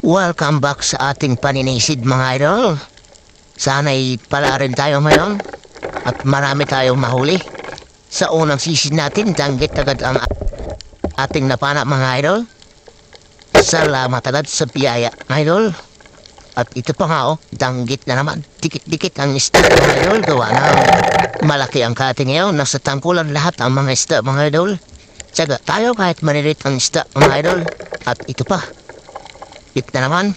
Welcome back sa ating paninisid mga idol. Sana'y pala rin tayo ngayon at marami tayong mahuli. Sa unang sisid natin, danggit agad ang ating napana mga idol. Salamat agad sa biyaya idol. At ito pa nga danggit na naman. Dikit-dikit ang isda mga idol. Gawa na malaki ang kating ngayon. Nasa tangkulan lahat ang mga isda mga idol. Tsaga tayo kahit manilit ang isda mga idol. At ito pa. Ito na naman.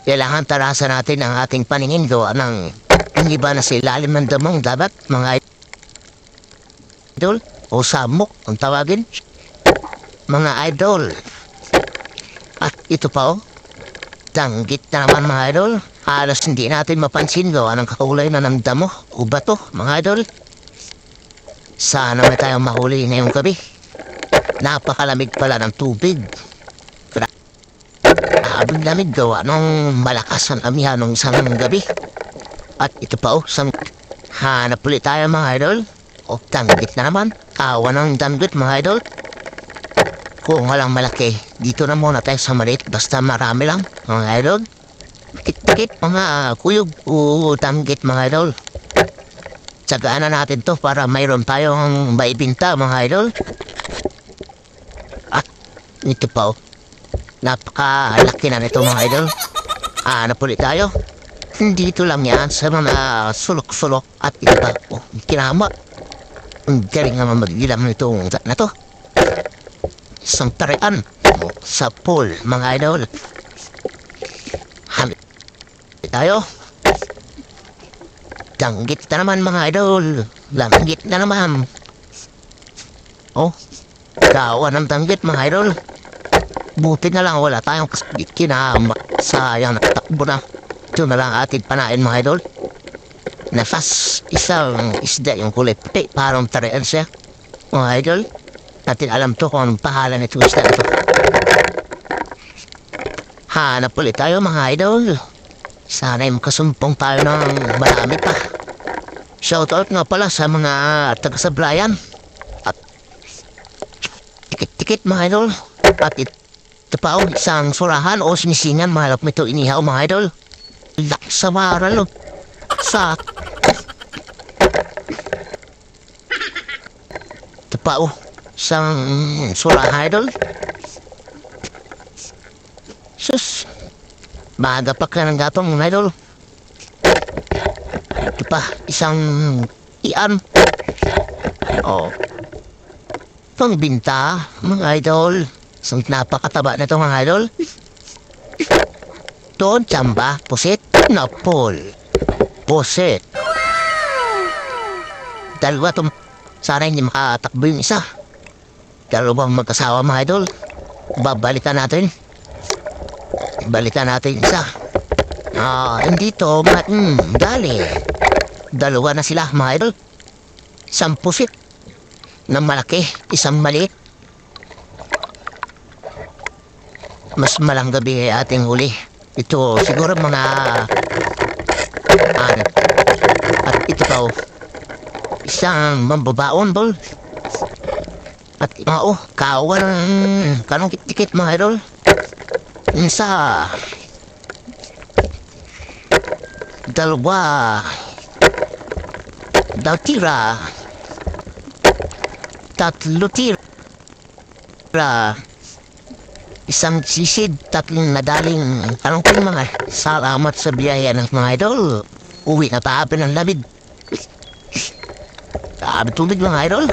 Kailangan tarasan natin ang ating paningin gawa ng hindi ba na sa ilalim ng damang dapat mga idol o samok ang tawagin mga idol. At ito pa danggit na naman mga idol. Halos hindi natin mapansin gawa ng kakulay na ng damo o bato mga idol. Sana may tayong mahuli ngayong gabi. Napakalamig pala ng tubig. Abing lamig gawa nung malakas ang amihan nung isang gabi. At ito pa hanap ulit tayo mga idol. O danggit na naman. Awa ng danggit mga idol. Kung walang malaki, dito na muna tayo sa maliit. Basta marami lang mga idol. Tikit mga kuyog o danggit mga idol. Tsagaan na natin to para mayroon tayong maibinta mga idol. At ito pa napakalaki na nito mga idol. Hanap ulit tayo. Dito lang yan sa mga sulok-sulok. At ito pa kinama. Ang galing naman mag-ilam nitong na to. Isang tarian sa pool mga idol. Hanap tayo. Danggit na naman mga idol. Langgit na naman. Gawa ng danggit mga idol. Buti na lang wala tayong kinama. Sayang nakatakbo na. Ito na lang ating panain mga idol. Nafas isang isda yung kulay puti. Parang tarian siya mga idol. Natin alam to kung anong pahalan ito isda ito. Hanap ulit tayo mga idol. Sana'y makasumpong tayo ng marami pa. Shoutout nga pala sa mga taga-sablayan. At tikit-tikit mga idol. At ito pa isang surahan o sinisingan. Mahalap mo ito inihaw mga idol. Sa maral sa ito pa isang surahan idol. Sus maga pa ka ng gatong mga idol. Ito pa isang ian. Pangbinta mga idol. Isang napakataba na ito mga idol. Doon, tsamba, pusit, napol. Pusit. Dalawa itong sana hindi makatakbo yung isa. Dalawang magkasawa mga idol. Babalikan natin. Balikan natin isa. Hindi to, dali. Dalawa na sila mga idol. Isang pusit na malaki, isang maliit. Mas malang gabi ating huli. Ito siguro mga at ito pa isang mambabaon bol. At kawan kanong kitikit mga idol. Isa dalawa tira tatlo tira isang sisid, tatlong nadaling anong mga salamat sa biyaya ng mga idol. Uwi na tabi ng labid. Tabi tubig mga idol.